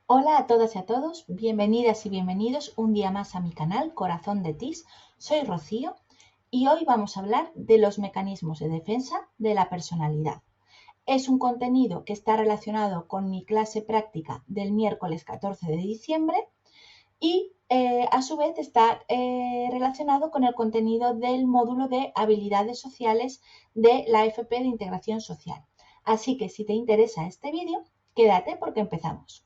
Hola a todas y a todos, bienvenidas y bienvenidos un día más a mi canal Corazón de TIS. Soy Rocío y hoy vamos a hablar de los mecanismos de defensa de la personalidad. Es un contenido que está relacionado con mi clase práctica del miércoles 14 de diciembre y a su vez está relacionado con el contenido del módulo de habilidades sociales de la FP de Integración Social. Así que si te interesa este vídeo, quédate porque empezamos.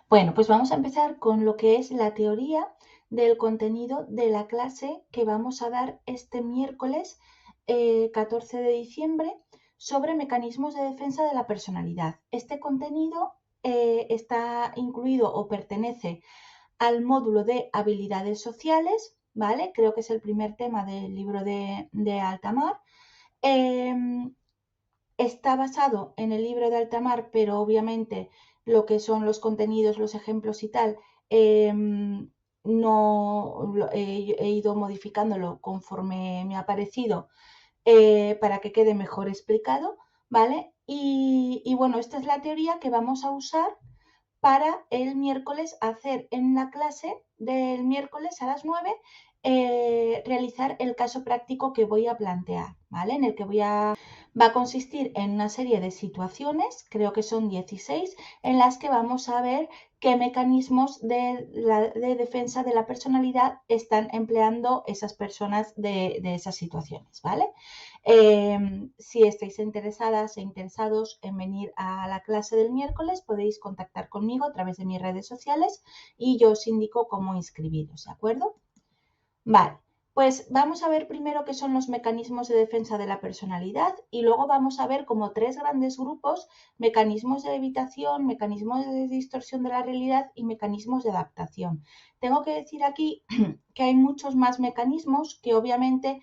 Bueno, pues vamos a empezar con lo que es la teoría del contenido de la clase que vamos a dar este miércoles 14 de diciembre sobre mecanismos de defensa de la personalidad. Este contenido está incluido o pertenece al módulo de habilidades sociales, ¿vale? Creo que es el primer tema del libro de Altamar. Está basado en el libro de Altamar, pero obviamente lo que son los contenidos, los ejemplos y tal, no he ido modificándolo conforme me ha parecido para que quede mejor explicado, ¿vale? Y bueno, esta es la teoría que vamos a usar para el miércoles hacer en la clase del miércoles a las 9 realizar el caso práctico que voy a plantear, ¿vale? En el que va a consistir en una serie de situaciones, creo que son 16, en las que vamos a ver qué mecanismos de defensa de la personalidad están empleando esas personas de esas situaciones, ¿vale? Si estáis interesadas e interesados en venir a la clase del miércoles, podéis contactar conmigo a través de mis redes sociales y yo os indico cómo inscribiros, ¿de acuerdo? Vale, pues vamos a ver primero qué son los mecanismos de defensa de la personalidad y luego vamos a ver como tres grandes grupos: mecanismos de evitación, mecanismos de distorsión de la realidad y mecanismos de adaptación. Tengo que decir aquí que hay muchos más mecanismos que obviamente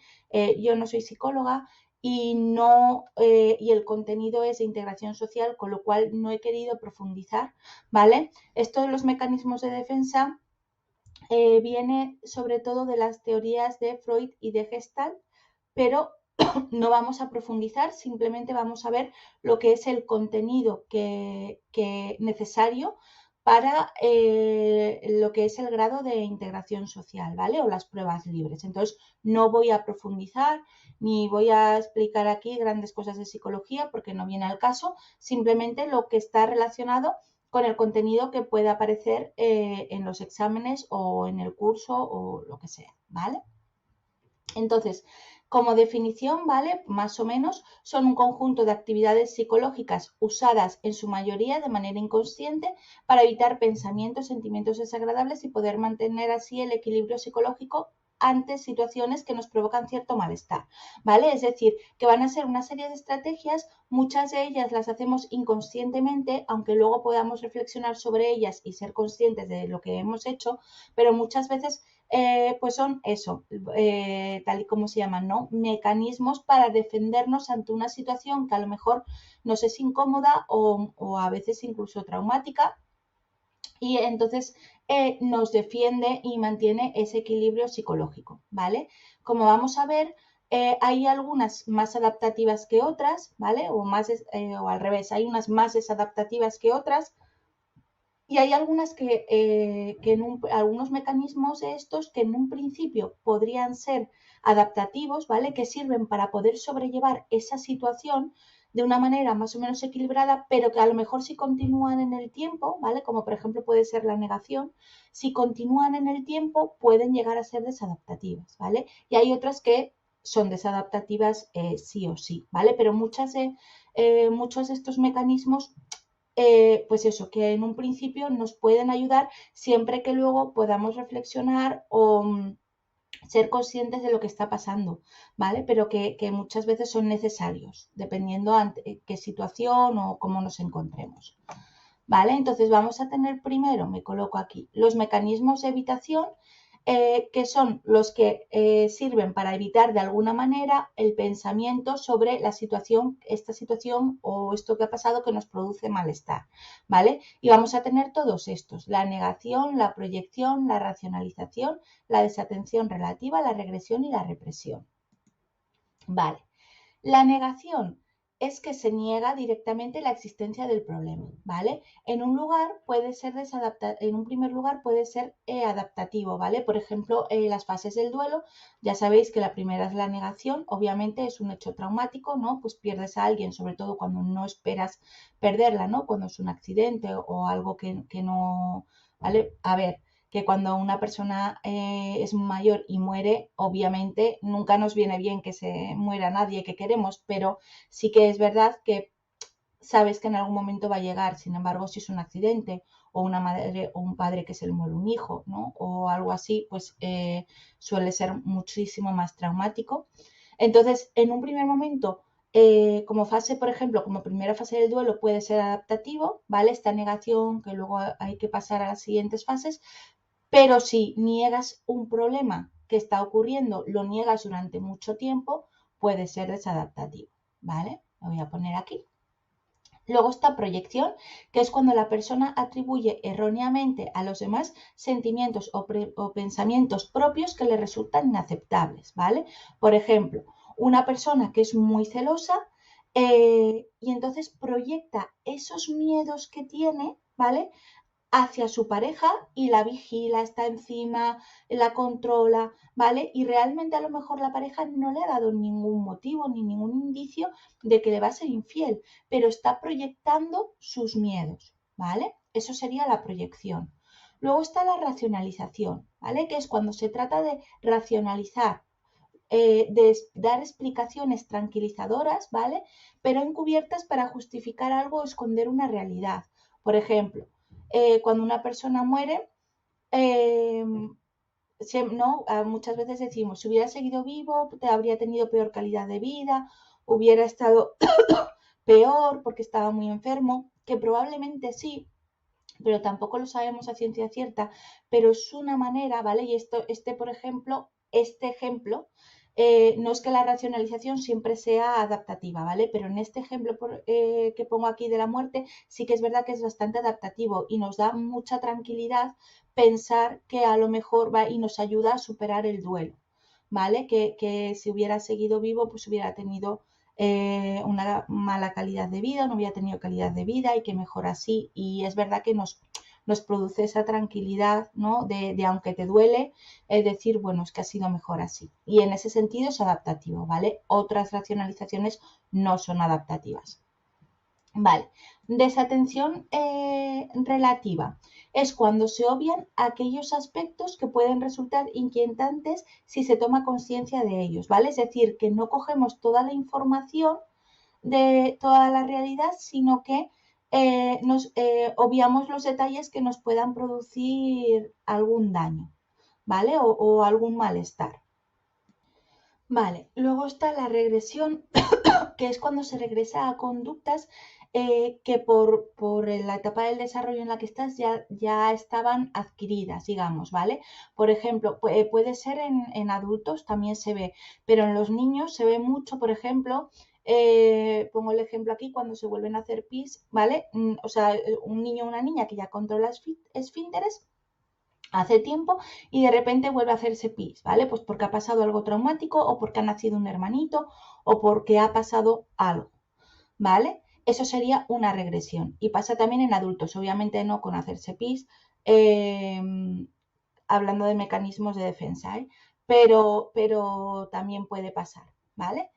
yo no soy psicóloga y no y el contenido es de integración social, con lo cual no he querido profundizar, ¿vale? Esto de los mecanismos de defensa viene sobre todo de las teorías de Freud y de Gestalt, pero no vamos a profundizar, simplemente vamos a ver lo que es el contenido que necesario para lo que es el grado de integración social, ¿vale? O las pruebas libres. Entonces, no voy a profundizar ni voy a explicar aquí grandes cosas de psicología porque no viene al caso, simplemente lo que está relacionado con el contenido que pueda aparecer en los exámenes o en el curso o lo que sea, ¿vale? Entonces, como definición, ¿vale? Más o menos, son un conjunto de actividades psicológicas usadas en su mayoría de manera inconsciente para evitar pensamientos, sentimientos desagradables y poder mantener así el equilibrio psicológico ante situaciones que nos provocan cierto malestar, ¿vale? Es decir, que van a ser una serie de estrategias, muchas de ellas las hacemos inconscientemente, aunque luego podamos reflexionar sobre ellas y ser conscientes de lo que hemos hecho, pero muchas veces pues son eso, tal y como se llaman, ¿no? Mecanismos para defendernos ante una situación que a lo mejor nos es incómoda o a veces incluso traumática y entonces nos defiende y mantiene ese equilibrio psicológico, ¿vale? Como vamos a ver, hay algunas más adaptativas que otras, ¿vale? O al revés, hay unas más desadaptativas que otras. Y hay algunas algunos mecanismos de estos que en un principio podrían ser adaptativos, ¿vale? Que sirven para poder sobrellevar esa situación de una manera más o menos equilibrada, pero que a lo mejor si continúan en el tiempo, ¿vale? Como por ejemplo puede ser la negación, si continúan en el tiempo pueden llegar a ser desadaptativas, ¿vale? Y hay otras que son desadaptativas sí o sí, ¿vale? Pero muchos de estos mecanismos pues eso, que en un principio nos pueden ayudar siempre que luego podamos reflexionar o ser conscientes de lo que está pasando, ¿vale? Pero que muchas veces son necesarios, dependiendo ante qué situación o cómo nos encontremos, ¿vale? Entonces vamos a tener primero, me coloco aquí, los mecanismos de evitación, que son los que sirven para evitar de alguna manera el pensamiento sobre la situación, esta situación o esto que ha pasado que nos produce malestar, ¿vale? Y vamos a tener todos estos: la negación, la proyección, la racionalización, la desatención relativa, la regresión y la represión. Vale. La negación es que se niega directamente la existencia del problema, ¿vale? En un primer lugar puede ser adaptativo, ¿vale? Por ejemplo, las fases del duelo, ya sabéis que la primera es la negación, obviamente es un hecho traumático, ¿no? Pues pierdes a alguien, sobre todo cuando no esperas perderla, ¿no? Cuando es un accidente o algo que no, ¿vale? A ver, que cuando una persona es mayor y muere, obviamente nunca nos viene bien que se muera nadie que queremos, pero sí que es verdad que sabes que en algún momento va a llegar. Sin embargo, si es un accidente o una madre o un padre que se le muere un hijo, ¿no? O algo así, pues suele ser muchísimo más traumático. Entonces, en un primer momento, como fase, por ejemplo, como primera fase del duelo puede ser adaptativo, ¿vale? Esta negación que luego hay que pasar a las siguientes fases, pero si niegas un problema que está ocurriendo, lo niegas durante mucho tiempo, puede ser desadaptativo, ¿vale? Lo voy a poner aquí. Luego está proyección, que es cuando la persona atribuye erróneamente a los demás sentimientos o pensamientos propios que le resultan inaceptables, ¿vale? Por ejemplo, una persona que es muy celosa y entonces proyecta esos miedos que tiene, ¿vale? Hacia su pareja y la vigila, está encima, la controla, ¿vale? Y realmente a lo mejor la pareja no le ha dado ningún motivo ni ningún indicio de que le va a ser infiel, pero está proyectando sus miedos, ¿vale? Eso sería la proyección. Luego está la racionalización, ¿vale? Que es cuando se trata de racionalizar, de dar explicaciones tranquilizadoras, ¿vale? Pero encubiertas para justificar algo o esconder una realidad. Por ejemplo, cuando una persona muere, eh, ¿no? Muchas veces decimos, si hubiera seguido vivo, te habría tenido peor calidad de vida, hubiera estado peor porque estaba muy enfermo, que probablemente sí, pero tampoco lo sabemos a ciencia cierta, pero es una manera, ¿vale? Y por ejemplo, este ejemplo, no es que la racionalización siempre sea adaptativa, ¿vale? Pero en este ejemplo que pongo aquí de la muerte, sí que es verdad que es bastante adaptativo y nos da mucha tranquilidad pensar que a lo mejor va y nos ayuda a superar el duelo, ¿vale? Que si hubiera seguido vivo, pues hubiera tenido una mala calidad de vida, no hubiera tenido calidad de vida y que mejor así. Y es verdad que nos produce esa tranquilidad, ¿no? De aunque te duele, es decir, bueno, es que ha sido mejor así. Y en ese sentido es adaptativo, ¿vale? Otras racionalizaciones no son adaptativas. Vale, desatención relativa es cuando se obvian aquellos aspectos que pueden resultar inquietantes si se toma conciencia de ellos, ¿vale? Es decir, que no cogemos toda la información de toda la realidad, sino que nos obviamos los detalles que nos puedan producir algún daño, ¿vale? O algún malestar. Vale, luego está la regresión, que es cuando se regresa a conductas que por la etapa del desarrollo en la que estás ya estaban adquiridas, digamos, ¿vale? Por ejemplo, puede ser en adultos, también se ve, pero en los niños se ve mucho, por ejemplo, pongo el ejemplo aquí, cuando se vuelven a hacer pis, ¿vale? O sea, un niño o una niña que ya controla esfínteres hace tiempo y de repente vuelve a hacerse pis, ¿vale? Pues porque ha pasado algo traumático o porque ha nacido un hermanito o porque ha pasado algo, ¿vale? Eso sería una regresión y pasa también en adultos, obviamente no con hacerse pis, eh, hablando de mecanismos de defensa, ¿eh? Pero también puede pasar, ¿vale?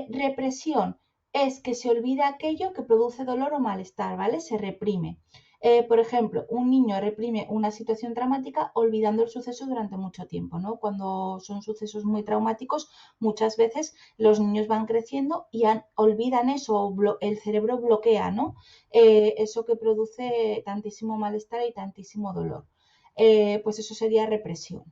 Represión es que se olvida aquello que produce dolor o malestar, ¿vale? Se reprime. Por ejemplo, un niño reprime una situación traumática olvidando el suceso durante mucho tiempo, ¿no? Cuando son sucesos muy traumáticos, muchas veces los niños van creciendo y olvidan eso, el cerebro bloquea, ¿no? Eso que produce tantísimo malestar y tantísimo dolor. Pues eso sería represión.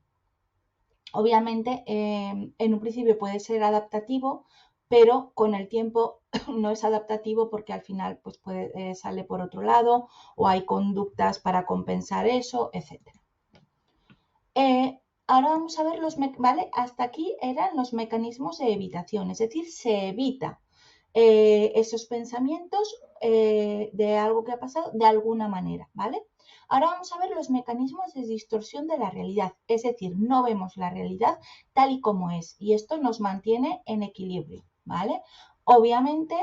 Obviamente, en un principio puede ser adaptativo, pero con el tiempo no es adaptativo porque al final pues sale por otro lado o hay conductas para compensar eso, etc. Ahora vamos a ver ¿vale? Hasta aquí eran los mecanismos de evitación, es decir, se evita esos pensamientos de algo que ha pasado de alguna manera, ¿vale? Ahora vamos a ver los mecanismos de distorsión de la realidad, es decir, no vemos la realidad tal y como es y esto nos mantiene en equilibrio, ¿vale? Obviamente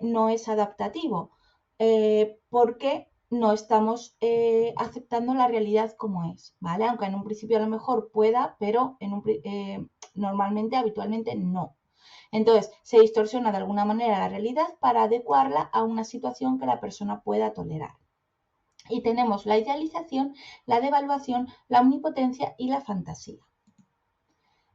no es adaptativo porque no estamos aceptando la realidad como es, ¿vale? Aunque en un principio a lo mejor pueda, pero normalmente, habitualmente no. Entonces, se distorsiona de alguna manera la realidad para adecuarla a una situación que la persona pueda tolerar. Y tenemos la idealización, la devaluación, la omnipotencia y la fantasía.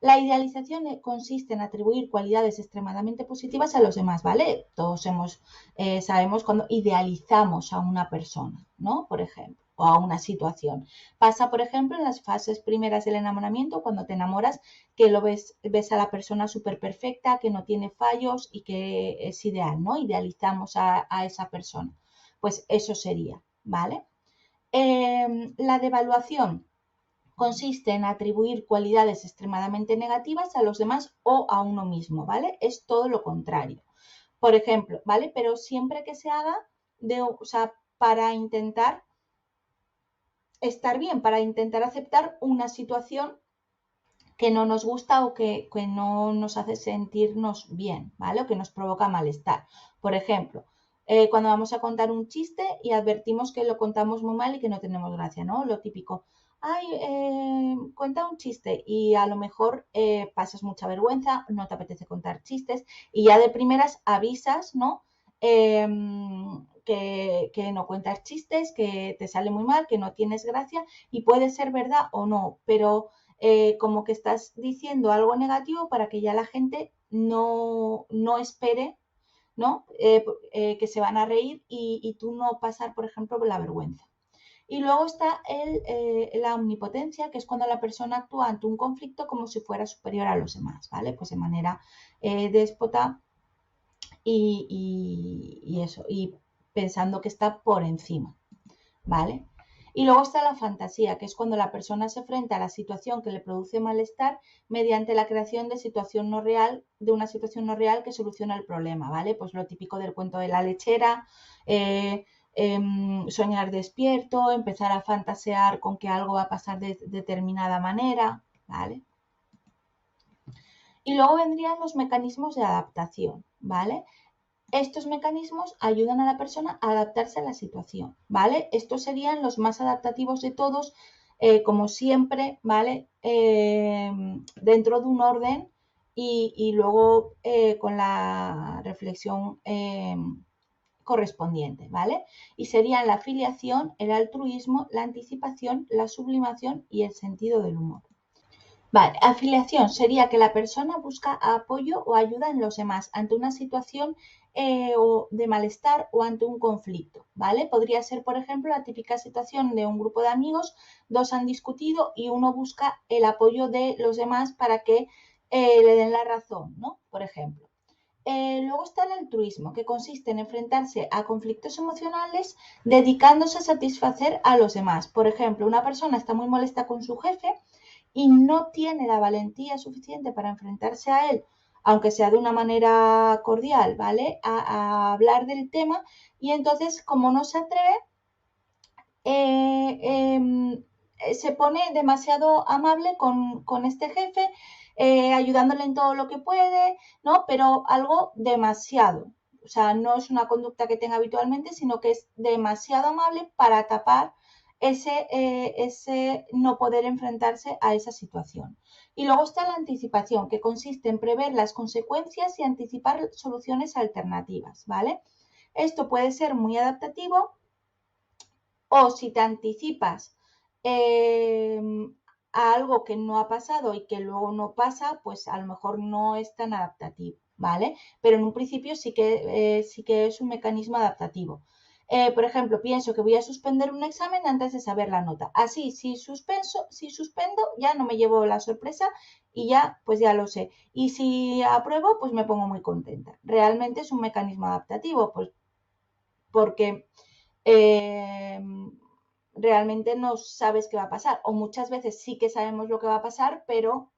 La idealización consiste en atribuir cualidades extremadamente positivas a los demás, ¿vale? Todos sabemos cuando idealizamos a una persona, ¿no? Por ejemplo, o a una situación. Pasa, por ejemplo, en las fases primeras del enamoramiento, cuando te enamoras, que ves a la persona súper perfecta, que no tiene fallos y que es ideal, ¿no? Idealizamos a esa persona. Pues eso sería, ¿vale? La devaluación consiste en atribuir cualidades extremadamente negativas a los demás o a uno mismo, ¿vale? Es todo lo contrario. Por ejemplo, ¿vale? Pero siempre que se haga para intentar estar bien, para intentar aceptar una situación que no nos gusta o que no nos hace sentirnos bien, ¿vale? O que nos provoca malestar. Por ejemplo, cuando vamos a contar un chiste y advertimos que lo contamos muy mal y que no tenemos gracia, ¿no? Lo típico, ay, cuenta un chiste y a lo mejor pasas mucha vergüenza, no te apetece contar chistes y ya de primeras avisas, ¿no? Que no cuentas chistes, que te sale muy mal, que no tienes gracia y puede ser verdad o no, pero como que estás diciendo algo negativo para que ya la gente no espere, ¿no? Que se van a reír y tú no pasar, por ejemplo, la vergüenza. Y luego está la omnipotencia, que es cuando la persona actúa ante un conflicto como si fuera superior a los demás, ¿vale? Pues de manera déspota y eso, y pensando que está por encima, ¿vale? Y luego está la fantasía, que es cuando la persona se enfrenta a la situación que le produce malestar mediante la creación de una situación no real que soluciona el problema, ¿vale? Pues lo típico del cuento de la lechera, soñar despierto, empezar a fantasear con que algo va a pasar de determinada manera, ¿vale? Y luego vendrían los mecanismos de adaptación, ¿vale? Estos mecanismos ayudan a la persona a adaptarse a la situación, ¿vale? Estos serían los más adaptativos de todos, como siempre, ¿vale? Dentro de un orden y luego con la reflexión correspondiente, ¿vale? Y serían la afiliación, el altruismo, la anticipación, la sublimación y el sentido del humor. Vale, afiliación sería que la persona busca apoyo o ayuda en los demás ante una situación o de malestar o ante un conflicto, ¿vale? Podría ser, por ejemplo, la típica situación de un grupo de amigos, dos han discutido y uno busca el apoyo de los demás para que le den la razón, ¿no? Por ejemplo. Luego está el altruismo, que consiste en enfrentarse a conflictos emocionales dedicándose a satisfacer a los demás. Por ejemplo, una persona está muy molesta con su jefe y no tiene la valentía suficiente para enfrentarse a él, aunque sea de una manera cordial, ¿vale? A hablar del tema y entonces, como no se atreve, se pone demasiado amable con este jefe, ayudándole en todo lo que puede, ¿no? Pero algo demasiado. O sea, no es una conducta que tenga habitualmente, sino que es demasiado amable para tapar ese no poder enfrentarse a esa situación. Y luego está la anticipación, que consiste en prever las consecuencias y anticipar soluciones alternativas, ¿vale? Esto puede ser muy adaptativo o si te anticipas eh, a algo que no ha pasado y que luego no pasa, pues a lo mejor no es tan adaptativo, ¿vale? Pero en un principio sí que es un mecanismo adaptativo. Por ejemplo, pienso que voy a suspender un examen antes de saber la nota. Así, si suspendo, ya no me llevo la sorpresa y ya, pues ya lo sé. Y si apruebo, pues me pongo muy contenta. Realmente es un mecanismo adaptativo, pues porque eh, realmente no sabes qué va a pasar. O muchas veces sí que sabemos lo que va a pasar, pero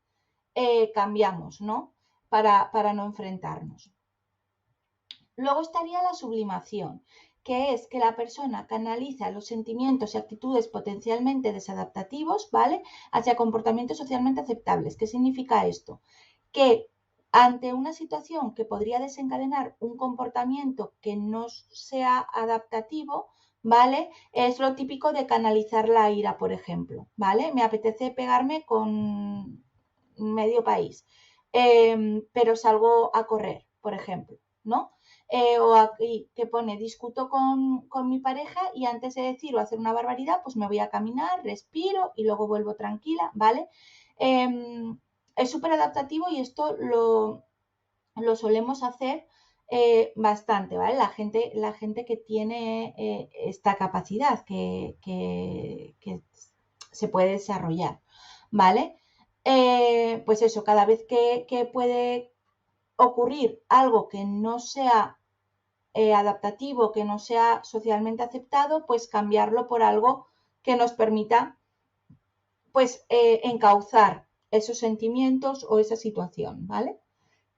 cambiamos, ¿no? Para no enfrentarnos. Luego estaría la sublimación, que es que la persona canaliza los sentimientos y actitudes potencialmente desadaptativos, ¿vale?, hacia comportamientos socialmente aceptables. ¿Qué significa esto? Que ante una situación que podría desencadenar un comportamiento que no sea adaptativo, ¿vale? Es lo típico de canalizar la ira, por ejemplo, ¿vale? Me apetece pegarme con medio país, pero salgo a correr, por ejemplo, ¿no? O aquí que pone, discuto con mi pareja y antes de decir o hacer una barbaridad, pues me voy a caminar, respiro y luego vuelvo tranquila, ¿vale? Es súper adaptativo y esto lo solemos hacer bastante, ¿vale? La gente que tiene esta capacidad que se puede desarrollar, ¿vale? Pues eso, cada vez que puede ocurrir algo que no sea adaptativo, que no sea socialmente aceptado, pues cambiarlo por algo que nos permita pues encauzar esos sentimientos o esa situación, ¿vale?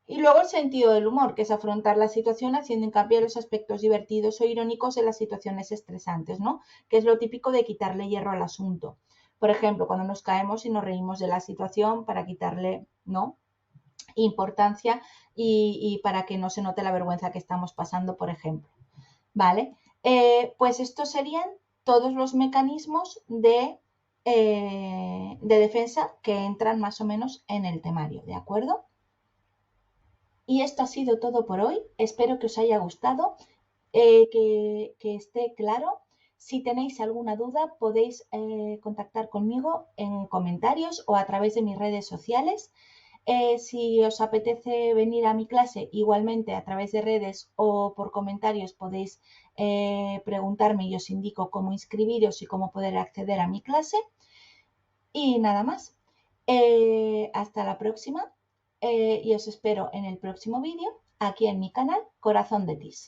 Y luego el sentido del humor, que es afrontar la situación haciendo hincapié en los aspectos divertidos o irónicos de las situaciones estresantes, ¿no? Que es lo típico de quitarle hierro al asunto. Por ejemplo, cuando nos caemos y nos reímos de la situación para quitarle, ¿no?, importancia y para que no se note la vergüenza que estamos pasando, por ejemplo. ¿Vale? Pues estos serían todos los mecanismos de defensa que entran más o menos en el temario, ¿de acuerdo? Y esto ha sido todo por hoy. Espero que os haya gustado, que esté claro. Si tenéis alguna duda, podéis contactar conmigo en comentarios o a través de mis redes sociales. Si os apetece venir a mi clase, igualmente a través de redes o por comentarios podéis preguntarme y os indico cómo inscribiros y cómo poder acceder a mi clase. Y nada más. Hasta la próxima y os espero en el próximo vídeo aquí en mi canal Corazón de Tis.